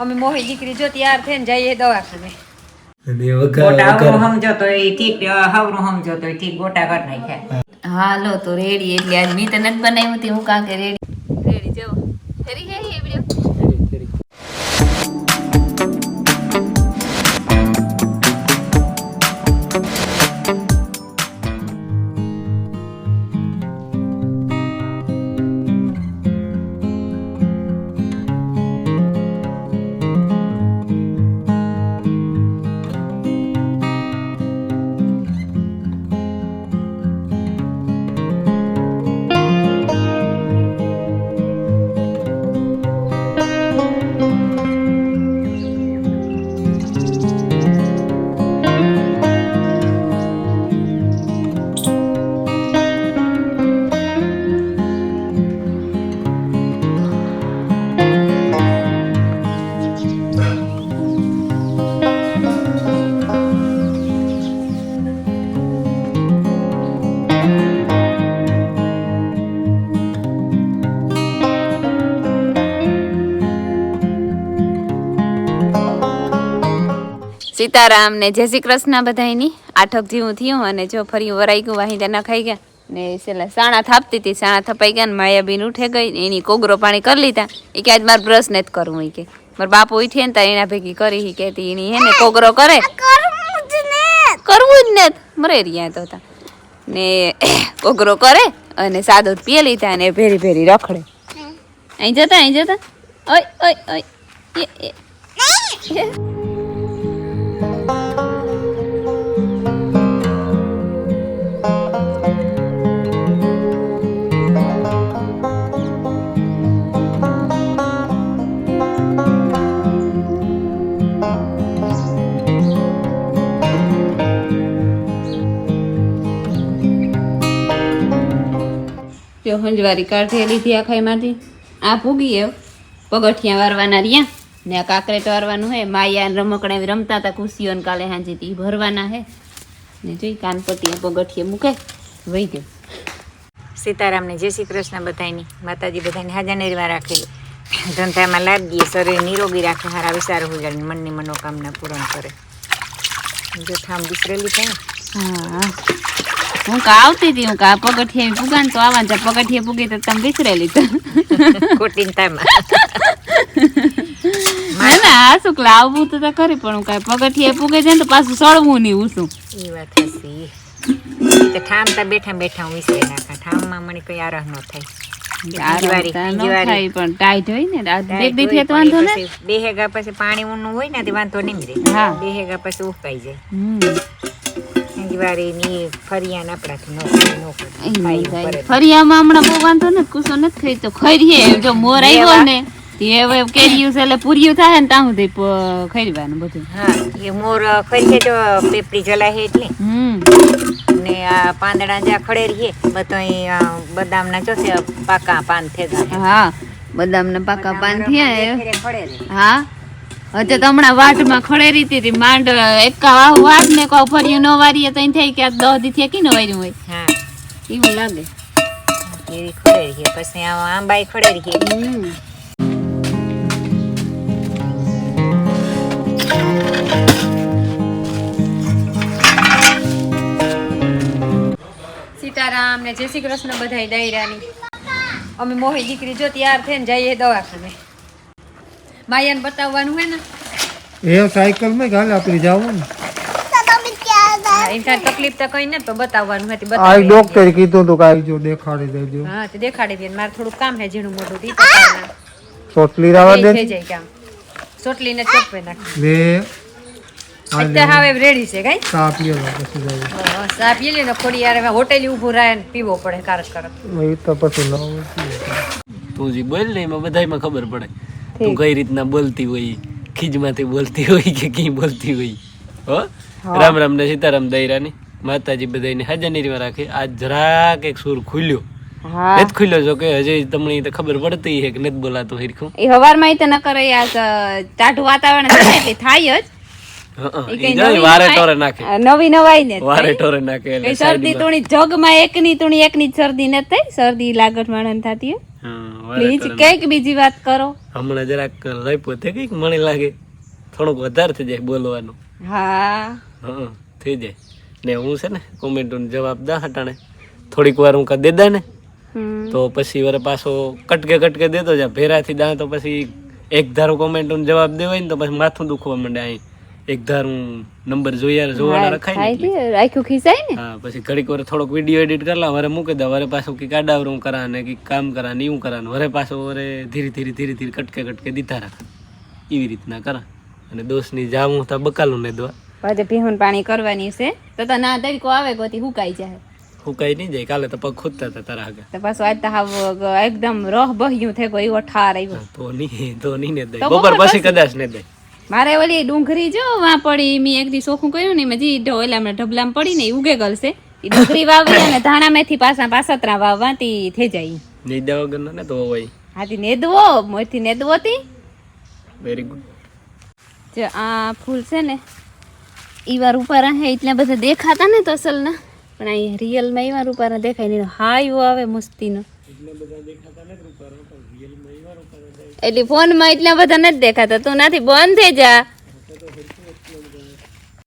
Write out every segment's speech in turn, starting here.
અમે મોહી દીકરી જો તૈયાર થઈને જઈએ દવાખાને. સમજો તો ઠીક, હવરું સમજો તો ઠીક, ગોટા કરી નાખ્યા. હાલો તો રેડી. એટલે આજ મી તો નથી બનાવ્યું તે હું કાંકે રેડી જો ફરી ગઈ એ વિડિયો. સીતારામ ને જય શ્રી કૃષ્ણ બધાયની. આઠક જેવું થયું અને જો ફરી વરાઈ ગયું, વાહિંદા ના ખાઈ ગયા ને છેલ્લા સાણા થાપતી હતી, સાણા થપાઈ ગયા ને માયાબીન ઉઠે ગઈ ને એની કોગરો પાણી કરી લીધા. એ કે આજ મારે બ્રશ નથી કરવું, એ કે મારા બાપુ ઉઠે ને એના ભેગી કરી કેતી એની હે ને કોગરો કરે કરવું જ ને મરે રહ્યા તો હતા ને કોગરો કરે અને સાદો પીએ લીધા ને ભેરી ભેરી રખડે. અહીં જતા ઓય ઓય ઓય હંજવારી કાઢી લીધી આખાઈમાંથી. આ ભૂગી એવ પગઠિયા વારવાના રહ્યા ને આ કાકરેટ વારવાનું હે. માયા રમકડા રમતા હતા ખુશીઓ ને કાલે હાંજી તી ભરવાના હે ને જોઈ કાનપટ્ટી પગઠિયે મૂકે વહી ગયો. સીતારામ ને જય શ્રી કૃષ્ણ બધાની. માતાજી બધાને હાજર નિર્વા રાખે, ધંધામાં લાગીએ, શરીર નિરોગી રાખે, હારા વિચાર ઉજાડે, મનની મનોકામના પૂરણ કરે. જો ઠામ વિસરેલી છે ને. હા હું કા આવતી હતી, હું કા પગઠિયા પૂગાન તો આવા જા પગઠિયા પૂગી તો તમે વિસરેલી તો ખોટી તામાં ના આ શુક્લા આવવું તો કરી પણ હું કાંઈ પગઠિયા પૂગે છે ને તો પાછું સળવું નહીં ઉસું. એ વાત હસી તો ઠામતા બેઠા બેઠા હું વિસરી નાખા. ઠામમાં મને કઈ આરહ ન થાય પણ ટાઈટ હોય ને દીધી તો વાંધો ને. બેહેગા પછી પાણી ઊનું હોય ને તે વાંધો નહીં રે. બેહેગા પછી ઉફકાઈ જાય. ફરિયામાં હમણાં બહુ વાંધો નથી, કુસો નથી ખાઈ તો ખરીએ જો મોર આવ્યો ને હવે કેરીયું એટલે પૂર્યું થાય ને ત્યાં સુધી ખરીવાનું બધું. હા એ મોર ખરીએ તો પેપડી જલાય એટલે ને આ પાંદડા જ્યાં ખડેરીએ બધો બદામ ના ચોથે પાકા પાન થયા. હા બદામ ના પાકા પાન થયા. હા હજે તો હમણાં વાટમાં ખડેરી હતી માંડ એકા વાટ ને કહું ફર્યું ન વારીએ તો થઈ કે 10 દી થી કી ન વાર્યું હોય. હા એવું લાગે એવી ખડેરી પછી આંબાઈ ખડેરી. સીતારામ ને જય શ્રી કૃષ્ણ બધાય ડાયરાની. અમે મોહી દીકરી જો તૈયાર થઈને જઈએ દવાખાને. માયાને બતાવવાનું હે ને એ સાયકલ માં ગાલે આપણી જાવું ને ઇનકા તકલીફ તો કઈ ન તો બતાવવાનું હતી. આ ડોક્ટરે કીધું તો કાઈ જો દેખાડી દેજો. હા તે દેખાડી દે. મારે થોડું કામ હે ઝીણું મોટું દી તો સોટલી રાવા દે થઈ જાય કામ. સોટલી ને ચોપે નાખ લે અત્યારે હવે રેડી છે કઈ ચા પીએ પછી જાય. ચા પીએ ને થોડી યાર હોટેલ ઊભું રહે ને પીવો પડે કારક કારક. એ તો પછી ન તું જે બોલ ને એમાં બધાયમાં ખબર પડે તું કઈ રીતના બોલતી હોય, ખીજમાંથી બોલતી હોય કે કઈ બોલતી હોય. હો રામ રામ ને સીતારામ દૈરાની. માતાજી બધાને હાજર નિર્વા રાખે. આજ જરાક એક સુર ખુલ્યો નથી ખુલ્યો જો કે હજી તમને તો ખબર પડતી છે કે નથી બોલાતું હરખું. એ હવારમાં તો ન કરે આ ટાઢું વાતાવરણ થાય જ વારે ટોરે નાખે નવી નવાઈ ને વારે ટોરે નાખે. શરદી તુણી જગમાં એકની તુણી એકની શરદી ન થઈ, શરદી લાગટ માણન થતી વારા પ્લીઝ કરે. કઈક બીજી વાત કરો. હમણાં જરાક લઈ પોતે કઈક મને લાગે થોડુંક વધારે થઈ જાય બોલવાનું. હા હા થઈ જાય ને હું છે ને કોમેન્ટોનો જવાબ દા હટાણે થોડીક વાર હું દે દા ને હમ. તો પછી વરે પાછો કટકે દેતો જા ભેરાથી દા તો પછી એક ધારો કોમેન્ટોનો જવાબ દેવાય ને તો પછી માથું દુખવા માંડે અહીં એક ધારું નંબર જોવાના રખાય ને એટલે. રાખ્યું ખીસાય ને. હા પછી ઘડીક વાર થોડોક વિડીયો એડિટ કરલા વરે મૂકી દે વરે પાછું કંઈક આડાવરું કરા ને કંઈક કામ કરા ને એવું કરા ને વરે પાછો વરે ધીરે ધીરે કટકે દીધા રાખે એવી રીતના કરા અને દોસ્તની જાવું તો બકાલું ને દવા પછી ભીહું પાણી કરવાની છે તો ના તરીકો આવે ગોતી હુકાઈ જાય. હુકાઈ નહીં જાય કાલે તો પગ ખૂદતા હતા તારા આગળ તો પાછું આજ તો હાવ એકદમ રહ બહ્યું થઈ ગયું એવો ઠાર આવ્યો. તો નહીં ને દઈ તો બપોર બપોર પછી કદાચ ને દઈ. મારે ઓલી ડુંગળી જો વાં પડી મેં એક દી ચોખ્ખું કર્યું ને મેં જી ઓલા હમણાં ઢબલામાં પડી ને ઈ ઉગે ગલશે ઈ ડુંગળી વાવી અને ધાણા મેથી પાસતરા વાવવાથી થઈ જાય. નહીં દેવા વગર ને તો હોય. હાથી નેદવો મોરથી નેદવો તી. Very good. જો આ ફૂલ છે ને ઈ વાર ઉપર હે એટલા બધા દેખાતા ને તો અસલ ના પણ અહીં રિયલમાં ઈ વાર ઉપર દેખાય નહીં હા એવો આવે મસ્તીનો એટલે ફોનમાં એટલા બધા નથી દેખાતા તું નથી બંધ થઈ જા.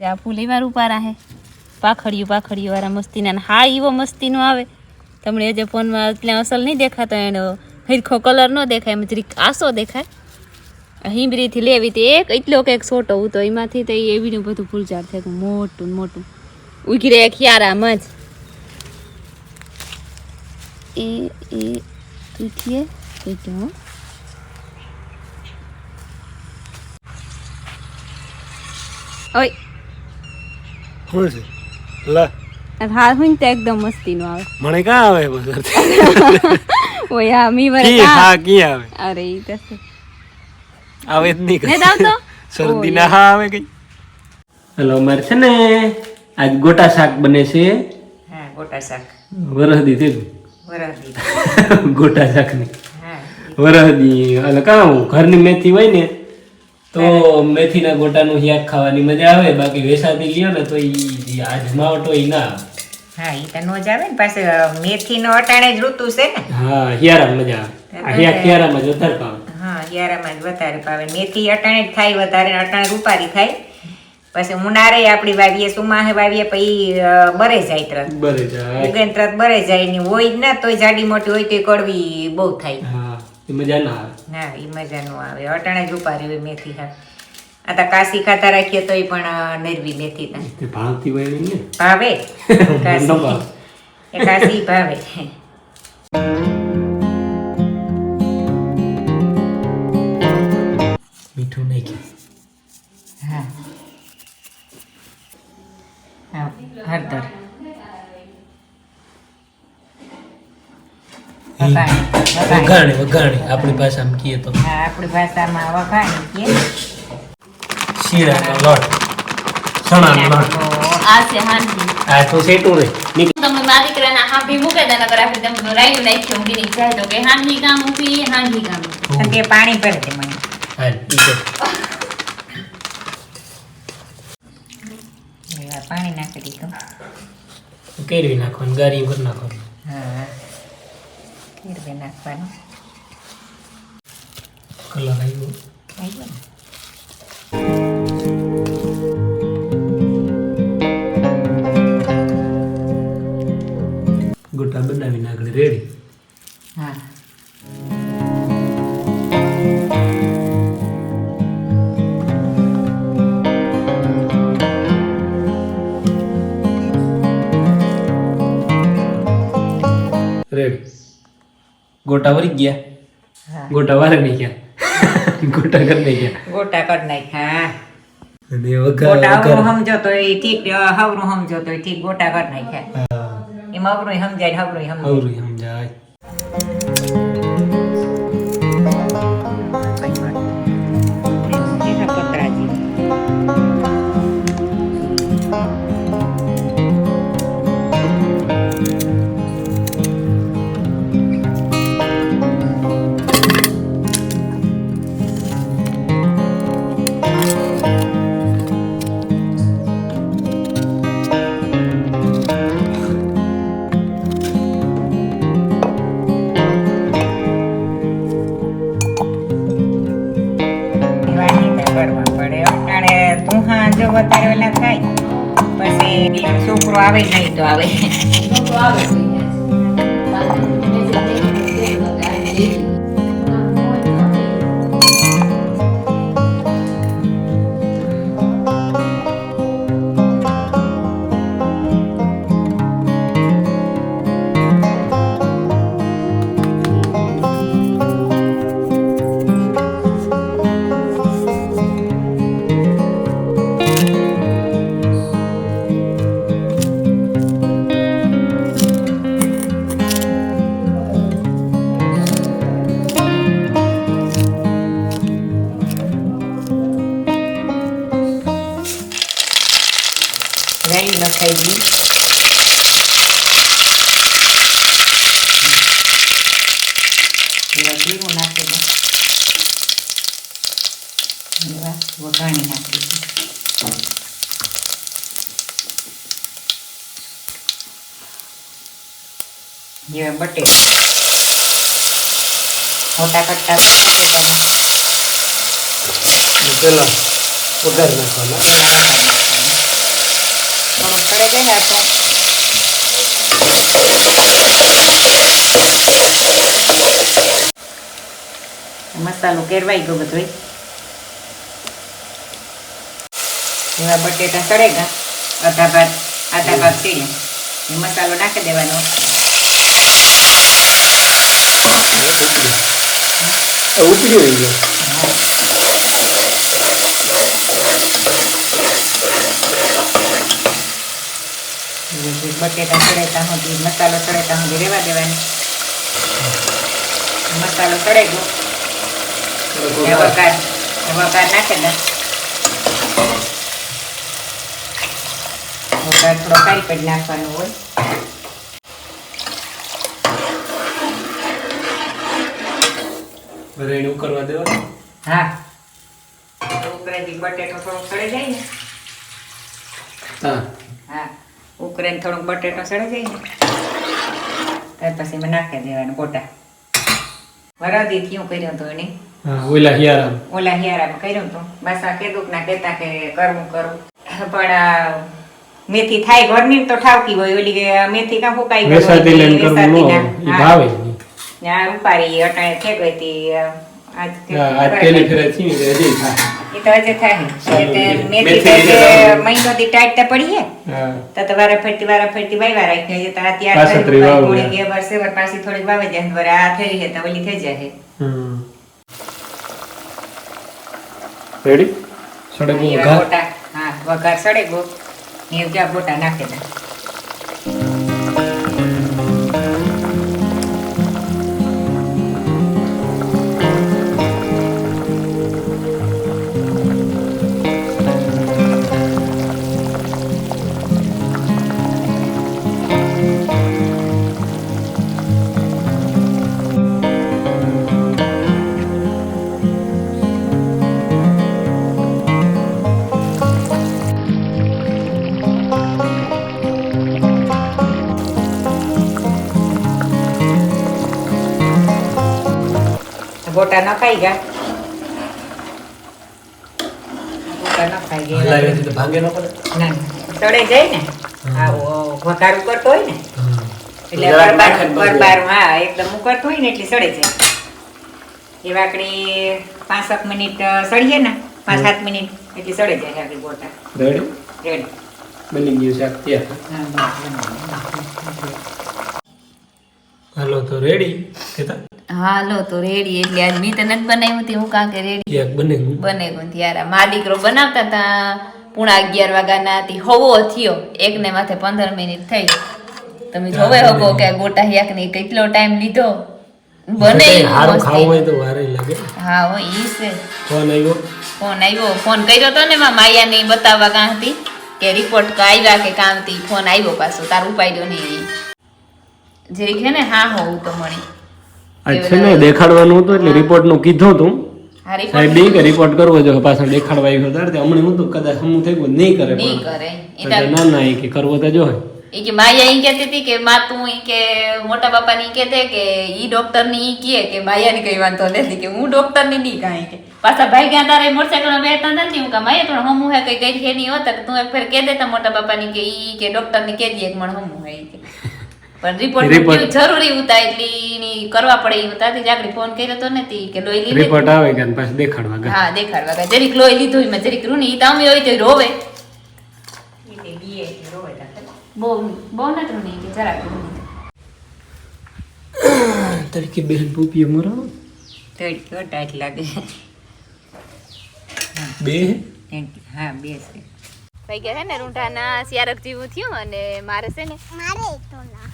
આ ફૂલ ઈ વાર ઉપર હે પાખડિયું વાળા મસ્તીના હા એવો મસ્તીનો આવે તમને જે ફોનમાં એટલા અસલ નહીં દેખાતા એનો હરખો કલર ન દેખાય એમ જરીક આસો દેખાય. હિંબરીથી લેવી તે એક એટલો કંઈક છોટો હતો એમાંથી તો એવીનું બધું ફૂલઝાડ થયું મોટું મોટું ઉગી રહે ખ્યારામાં જ એ તુઠીએ એટલો ઓય શું છે લા હા હું તો એકદમ મસ્તીનો આવે મને કાં આવે બસ ઓય હા મી વરે હા કી આવે અરે ઈ તો આવે જ નહીં ને દાવ તો શરદી ના હા આવે કઈ. હેલો અમારે છે ને આજ ગોટા શાક બને છે. હા ગોટા શાક વરહદી થયું વરદી ગોટા શાક ની હા વરહદી એટલે કાં ઘરની મેથી હોય ને તો મેથીના ગોટાનું શાક ખાવાની મજા આવે બાકી વેસાતી લ્યો ને તો ઈ આ જમાવટ હોય ના આવે. હા ઈ તો નો જ આવે ને પાસે મેથી નો અટાણે જ ઋતુ છે ને. હા હિયારામાં મજા આવે આ શાક હિયારામાં જ વધારે ભાવે. હા હિયારામાં જ વધારે ભાવે મેથી અટાણે જ થાય વધારે અટાણે રૂપારી થાય પછી ઉનાળે આપણી વાવીએ સુમાહે વાવીએ પછી બરે જાય તરત બરે જાય ઉગેન તરત બરે જાય ને હોય જ ના તોય જાડી મોટી હોય તો કડવી બહુ થાય. હા એ મજા ના આવે. ના એ મજા નો આવે અટાણે જ રૂપારી હોય મેથી હા આ તો કાશી ખાતા રાખીએ તોય પણ નરવી મેથી તા તે ભાવતી હોય નહીં ને ભાવે ન કાશી ભાવે. એ કાશી ભાવે. મીઠું નાખી હા હા હળદર વઘાણી વઘાણી આપણી ભાષામાં કહીએ તો હા આપણી ભાષામાં વઘાણી કહીએ. શીરાનો લોટ ચણાનો લોટ આ છે હાંજી આ તો સેટું રે તમે મારા દીકરાના હાંભી મૂકે દે નકર આપણે તમે રાયું નાખ્યું ઊંઘી જાય તો કે હાંજી કામ ઊભી હાંજી કામ અને તે પાણી ભરે દે મને હા એવા પાણી નાખી દીધું. કેળવી નાખવાનું ગારી ભર નાખવાનું. હા ફેરવે નાખવાનું. કલર આવ્યો થઈ ગયું ને? ગોટા બનાવીને આગળ રેડી. હા રેડી ગોટા વરી ગયા હા ગોટા વારે નહીં ગયા ગોટા કરી નહીં ગયા ગોટા કરી નાખ. હા અને ગોટા વઘાર અવરું સમજો તો એ ઠીક હવરું સમજો તો ઠીક ગોટા કરી નાખ્યા એમાં અવરું સમજાય ને હવરું સમજાય. અવરું સમજાય. જો વધારે ઓલા થાય પછી છોકરો આવે નહીં તો આવે. રાઈ લખાઈ ગઈ. એવા જીરું નાખી દો. એવા વઘાણી નાખી દો. જેવા બટેટા મોટા કટકા પેલા વઘાર નાખવાના. થોડુંક સડે જાય ને તો મસાલો કેરવાઈ ગયો બધો. એવા બટેટા સડે ગયા આધા ભાત સીણે એ મસાલો નાખી દેવાનો. ઉતરી રહી ગયો. બટેટા સડેતા સુધી મસાલો સડેતા સુધી રેવા દેવાની. મસાલો સડે ગયો વઘાર નાખી દે. વઘાર થોડો કાઢી કાઢી નાખવાનો હોય. એને ઉકળવા દેવા. હા ઉકળેથી બટેટો થોડોક સડે જાય ને. હા હા ઉકળેને થોડોક બટેટો સડે જાય ને ત્યાર પછી એમાં નાખી દેવાનું ગોટા. વરાદી થયું કર્યું હતું એને ઓલા હિયારા હિયારામાં કર્યું હતું. બસ આ કીધું ના કહેતા કે કરવું પણ મેથી થાય ઘરની તો ઠાવકી હોય. ઓલી મેથી કાં ફૂકાઈ ગઈ ઉપાડી અટાણે થઈ ગઈ હતી. એ તો હજે થાય મેથી મહિનોથી ટાઈટ પડી તો વારા ફરતી વાયવા રાખી હજી તો અત્યારે વર્ષે પાછી થોડીક વાવે જાય આ થઈ છે તો ઓલી થઈ જાય. રેડી સડે ગો ગોટા. હા વઘાર સડે ગો ને જ્યાં ગોટા નાખી દે. ગોટા નખાઈ ગયા. ગોટા નખાઈ ગયા હલાવે તો ભાંગે ન પડે. ના સડે જાય ને. આવો વઘાર ઉકળતો હોય ને એટલે બરબાર હા એકદમ ઉકળતો હોય ને એટલે સડે જાય. એ વાકડી 5-7 મિનિટ સળીએ ને 5-7 મિનિટ એટલે સડે જાય આગળ ગોટા. રેડી બની ગયું શાક તૈયાર. હાલો તો રેડી કેતા. હાલો તો રેડી. એટલે આજ મી તો નથી બનાવ્યું હતી હું કાં કે રેડી એક બને બને ગયું ત્યારે મા દીકરો બનાવતા હતા 11:30 વાગ્યાના હતી. હવો થયો એકને માથે 15 મિનિટ થઈ. તમે જોવે હગો કે ગોટા યાક ને કેટલો ટાઈમ લીધો બને. હારું ખાવું હોય તો વારે લાગે. હા હો ઈ છે. ફોન આવ્યો ફોન કર્યો તો ને માયા ને બતાવવા કાં હતી કે રિપોર્ટ આવ્યા કે કામ થી. ફોન આવ્યો પાછો તાર ઉપાડ્યો નહીં જરીક હે ને. હા હોવું તો મળી છે ને દેખાડવાનું હતું એટલે રિપોર્ટ નું કીધું તું સાહેબ નહીં કે રિપોર્ટ કરવો જો પાછળ દેખાડવા આવ્યો ત્યારે હમણાં હું તો કદાચ હમું થઈ ગયું નહીં કરે ના ના એ કે કરવો તો જો એ કે માયા ઈ કહેતી હતી કે માં તું ઈ કે મોટા બાપા ની કહેતે કે ઈ ડોક્ટર ની ઈ કહે કે માયા ની કઈ વાંધો નથી કે હું ડોક્ટર ની નહીં કાંઈ કે પાછા ભાઈ ગયા તારે મોટરસાઇકલ બેઠા હતા ને હું કામ આયા તો હમું હે કઈ ગઈ નહીં હોત કે તું એક ફેર કહી દેતા મોટા બાપાની કે ઈ કે ડોક્ટર ની કહી દે કે મને હમું હે ઈ કે પણ રિપોર્ટ જરૂરી ઉતા એટલી ની કરવા પડે ઈ ઉતાથી જ આગળ ફોન કર્યો તો નથી કે લોહી લીધું રિપોર્ટ આવે કે પાછું દેખાડવા ગયા. હા દેખાડવા ગયા જરીક લોહી લીધું મેં જરીક રૂની ઈ તામી હોય તો રોવે એટલે બીએ રોવે બહુ નથી રૂની કે જરાક રૂની તડકે બેન પૂપીએ મરો તડકો ટાઈટ લાગે. બે હા, બે છે. ભાઈ ગયા છે ને રૂંઢાના સિયારક જેવું થયું અને મારે છે ને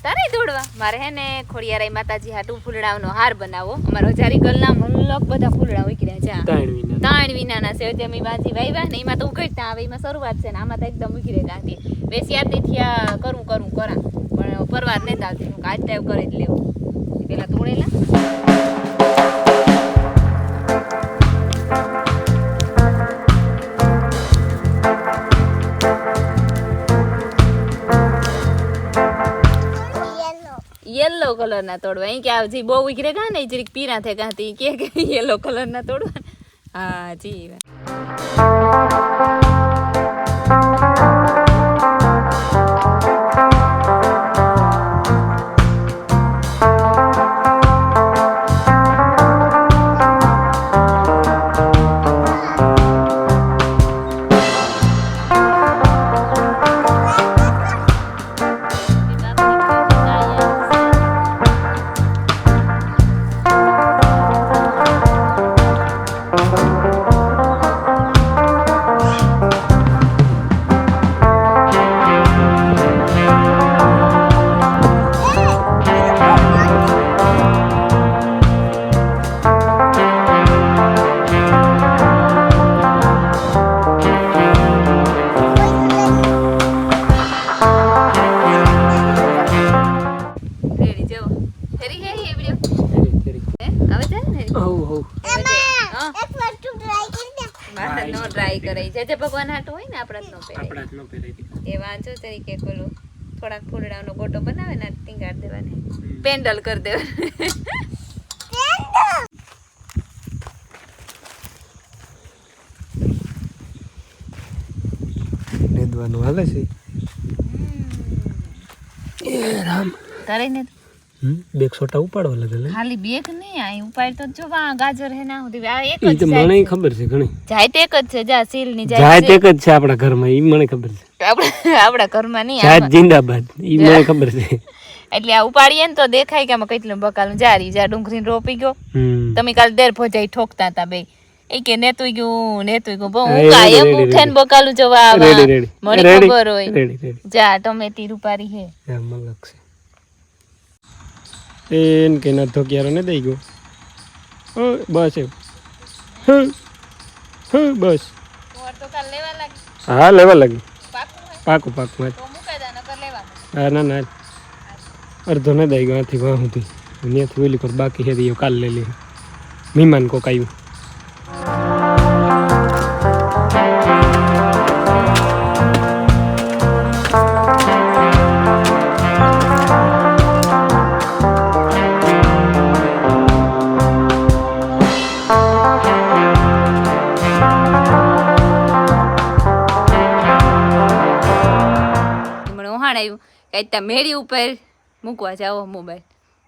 તારે દોડવા મારે હે ને ખોડિયારાઈ માતાજી હાટુ ફૂલડાનો હાર બનાવો અમારો હજારી ગલના મનલોક બધા ફૂલડા ઉકળ્યા છે તાણ વિનાના છે તે મી બાજી વાવ્યા ને એમાં તો ઉકળતા આવે એમાં શરૂઆત છે ને આમાં તો એકદમ ઉકળે ગાંધી બેસિયાતી થયા કરું કરા પણ પરવાર નહીં આવતી હું કાજ ટાઈપ કરી જ લેવું પેલા તોડેલા યલો કલર ના તોડવા અહીં કે જી બહુ ઉઘરે ગા ને જરીક પીરા થે ગાતી કે યલો કલર ના તોડવા હા જી ભગવાન હાટું હોય ને આપણા જ નો પહેરાય એ વાંચો તરીકે પેલું થોડાક ફૂલડાનો ગોટો બનાવે ને ટીંગાડ દેવાને પેન્ડલ કરી દેવાને લેદવાનું હાલે છે એ રામ તારે ને બેગ છોટા ઉપાડવા લાગે ખાલી બેગ નહીં આ ઉપાડ તો જો આ ગાજર હે ના હોતી આ એક જ છે મને ખબર છે ઘણી જાય તે એક જ છે જા સીલ ની જાય તે એક જ છે આપણા ઘરમાં ઈ મને ખબર છે આપણા ઘરમાં નહીં જાત જિંદાબાદ ઈ મને ખબર છે એટલે આ ઉપાડીએ ને તો દેખાય કે આમાં કેટલું બકાલું જારી જા ડુંગળી રોપી ગયો તમે કાલ દેર ભોજાઈ ઠોકતા હતા બે એ કે નેતું ગયું બહુ કાયમ ઉઠે ને બકાલું જવા આવા મને ખબર હોય જા ટમેટી રૂપારી હે મલક છે એન કે ના તો ક્યારે ને દઈ ગયો બસ બસ તો કાલ લેવા લાગી હા લેવા લાગી પાકું પાકું તો મુકાઈ દા નકર લેવા હા ના અડધો ન દઈ ગયો આથી વાહ હતી ત્યાંથી ઓલી કર બાકી છે કાલ લઈ લે મહેમાન કોક આવ્યું મેળી ઉપર મૂકવા જાઓ મોબાઈલ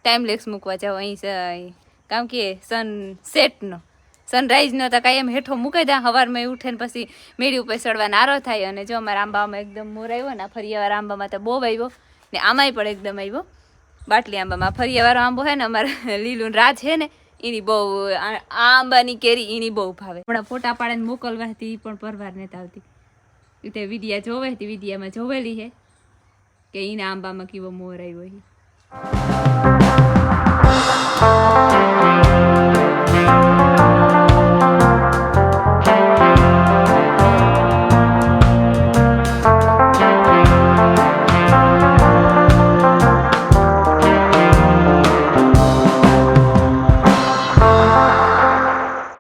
ટાઈમલેક્સ મૂકવા જાઓ અહીં કામ કે સનસેટનો સનરાઈઝનો તો કાંઈ એમ હેઠો મૂકાઈ દા સવારમાં ઉઠે ને પછી મેળી ઉપર ચડવા નારો થાય અને જો અમારા આંબામાં એકદમ મોર આવ્યો ને ફરિયાવાળા આંબામાં તો બહુ આવ્યો ને આમાંય પણ એકદમ આવ્યો બાટલી આંબામાં ફરિયાવાળો આંબો છે ને અમારે લીલું રાજ છે ને એની બહુ આ આંબાની કેરી એની બહુ ભાવે હમણાં ફોટા પાડીને મોકલવા હતી પણ પરવાર નથી આવતી એ તે વિડિયા જોવે હતી વિડિયામાં જોવેલી છે કે એના આંબામાં કેવો મોર આવ્યો